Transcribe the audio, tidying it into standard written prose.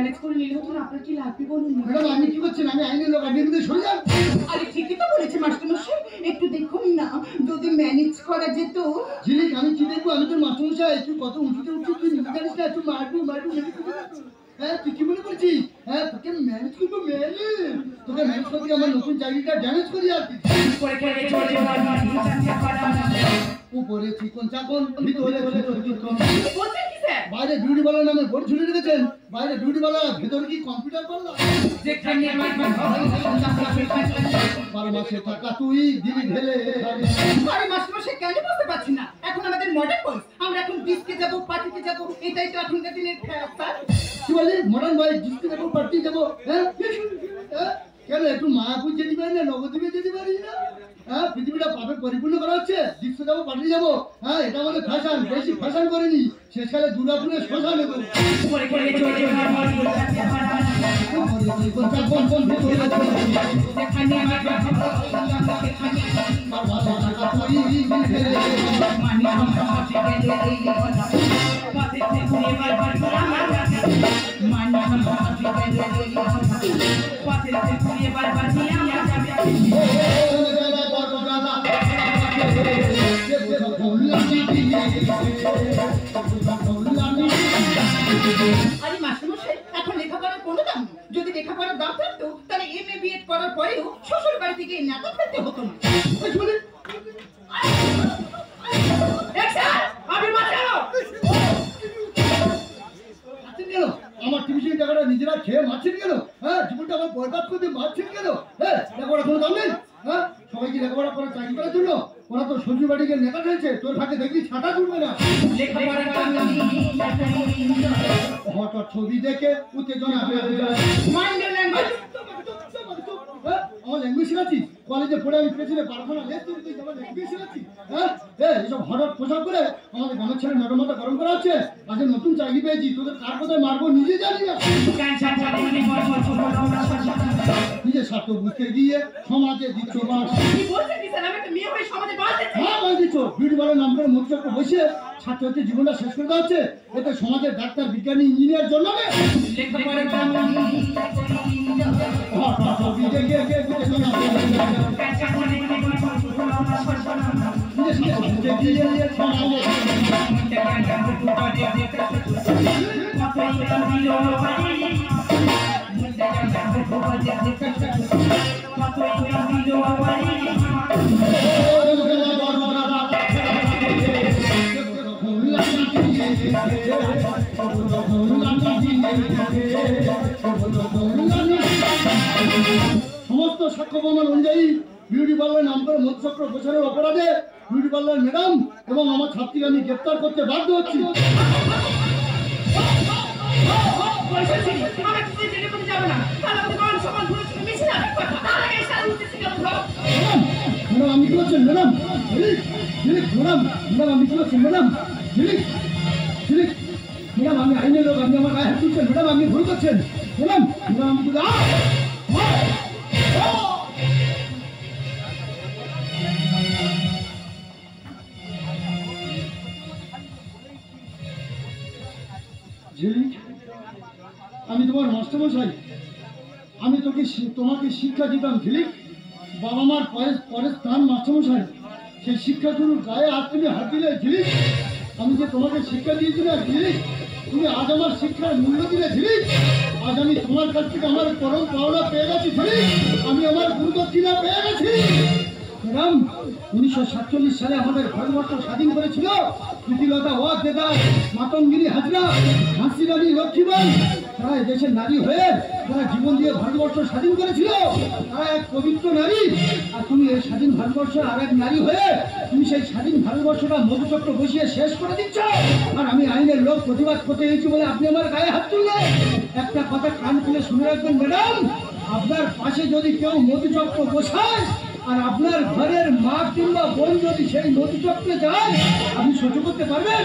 Manage করে নিলে হতো না, আপনার কি লাগবে বলুন? ম্যাডাম আপনি কি করছেন? আমি আইনের লোক, আপনি কিন্তু সরে যান। আরে ঠিকই তো বলেছে মাস্টারমশাই, একটু দেখুন না যদি ম্যানেজ করা যেত। ঝিলিক আমি কি দেখবো? আমি তো মাস্টারমশাই, তুই কত উঁচুতে উঠছিস, তুই নিজে জানিস না? তুই মারবো মারবো হ্যাঁ, তুই কি মনে করছিস? হ্যাঁ, তোকে ম্যানেজ করবো, তোকে ম্যানেজ করতে আমার নতুন চাকরিটা ড্যামেজ করি আর কি। উপরে চিকন চাকন, ভিতরে বাইরে বিউটি পার্লার নামে বোর্ড ঝুলে রেখেছেন, বাইরে বিউটি পার্লার, ভেতরে কি কম্পিউটার পার্লার? 12 মাসে টাকা তুই দিবি ঢেলে। আরে মাস্টারমশাই কেন বুঝতে পারছি না? এখন আমাদের মডার্ন বয়স, আমরা এখন ডিস্কে যাব, পার্টিতে যাব, এটাই তো এখনকার দিনের ফ্যাশন। কি বলি? মডার্ন বয়, ডিস্কে যাবো, পার্টি যাবো? হ্যাঁ কেন একটু মায়াপুর যেতে পারি না, নবদ্বীপে যেতে পারি না? হ্যাঁ, পৃথিবীটা পাপে পরিপূর্ণ করা হচ্ছে, ডিস্কে যাবো, পার্টি যাবো। হ্যাঁ, এটা আমাদের ফ্যাশন, বেশি ফ্যাশন করিনি, শেষকালে দুর্গাপুরে শ্মশান নেবো। আরে মাস্টারমশাই এখন লেখাপড়ার কোনো দাম নেই। যদি লেখাপড়ার দাম থাকতো তাহলে এমএ বিএড করার পরেও শ্বশুর বাড়ি থেকে নাটক ফেলতে হতো না। আমার টিউশন টাকাটা নিজেরা খেয়ে মারছেন কেন? হ্যাঁ, জীবনটা আমার বরবাদ করতে মারছেন কেন? হ্যাঁ, লেখাপড়া কোনো দাম নেই? হ্যাঁ, সবাই কি লেখাপড়া করে চাকরি করার জন্য? ওরা তো শ্বশুর বাড়িকে নেতা ফেলছে, তোর ভাগে দেখবি ছাতা তুলবে না। হঠাৎ ছবি দেখে উত্তেজনা বেড়ে যায়। আমার ল্যাঙ্গুয়েজ শেখাচ্ছি, কলেজে পড়ে আমি পেছনে পারখানা ল্যাঙ্গুয়েজ শেখাচ্ছি। হ্যাঁ, এইসব হঠাৎ পোশাক করে আমাদের গ্রামের ছেলে নরমাটা গরম করা হচ্ছে। আজ নতুন চাকরি পেয়েছি, তোদের কার কোথায় মারবো নিজে জানি না। নিজের স্বার্থ বুঝতে গিয়ে সমাজে দিচ্ছ বাস। হ্যাঁ, বাস দিচ্ছ। বিউটি পার্লার নাম করে মধ্যচক্র বসে ছাত্রছাত্রীর জীবনটা শেষ করে দেওয়া হচ্ছে। এতে সমাজের ডাক্তার, বিজ্ঞানী, ইঞ্জিনিয়ার জন্মাবে। সমস্ত সাক্ষ্য প্রমাণ অনুযায়ী বিউটি পার্লার নাম করে মধ্যচক্র গোছানোর অপরাধে বিউটি পার্লার ম্যাডাম এবং আমার ছাত্রীকে আমি গ্রেপ্তার করতে বাধ্য হচ্ছি। ম্যাডাম আমি কি করছেন? ম্যাডাম ম্যাডাম ম্যাডাম আমি কি করছেন? ম্যাডাম ম্যাডাম আমি আইনের লোক, আপনি আমার গায়ে হাত তুলছেন। ম্যাডাম আপনি ভুল করছেন। ম্যাডাম ম্যাডাম আমি ঝিলিক, আমি তোমার মাস্টারমশাই, আমি তোমাকে শিক্ষা দিতাম ঝিলিক। বাবা মার পরের স্থান মাস্টারমশাই, সেই শিক্ষাগুরুর গায়ে হাত তুমি হাত দিলে ঝিলিক। আমি যে তোমাকে শিক্ষা দিয়েছি না ঝিলিক, তুমি আজ আমার শিক্ষার মূল্য দিলে ঝিলিক। আজ আমি তোমার কাছ থেকে আমার পরম পাওনা পেয়ে গেছি ঝিলিক, আমি আমার গুরুদক্ষিণা পেয়ে গেছি। ম্যাডাম 1947 সালে আমাদের ভারতবর্ষ স্বাধীন করেছিল প্রীতিলতা ওয়াদ্দেদার, মাতঙ্গিনী হাজরা, ঝাঁসি রানী লক্ষ্মীবাই। তারা দেশের নারী হয়ে তারা জীবন দিয়ে ভারতবর্ষ স্বাধীন করেছিল। তারা এক পবিত্র নারী, আর তুমি এই স্বাধীন ভারতবর্ষের আর এক নারী হয়ে তুমি সেই স্বাধীন ভারতবর্ষটা মধুচক্র বসিয়ে শেষ করে দিচ্ছ। আর আমি আইনের লোক প্রতিবাদ করতে এসেছি বলে আপনি আমার গায়ে হাত তুললেন। একটা কথা কান খুলে শুনে রাখবেন ম্যাডাম, আপনার পাশে যদি কেউ মধুচক্র বসায় আর আপনার ঘরের মা কিংবা বোন যদি সেই মধুচক্রে যায়, আপনি সহ্য করতে পারবেন?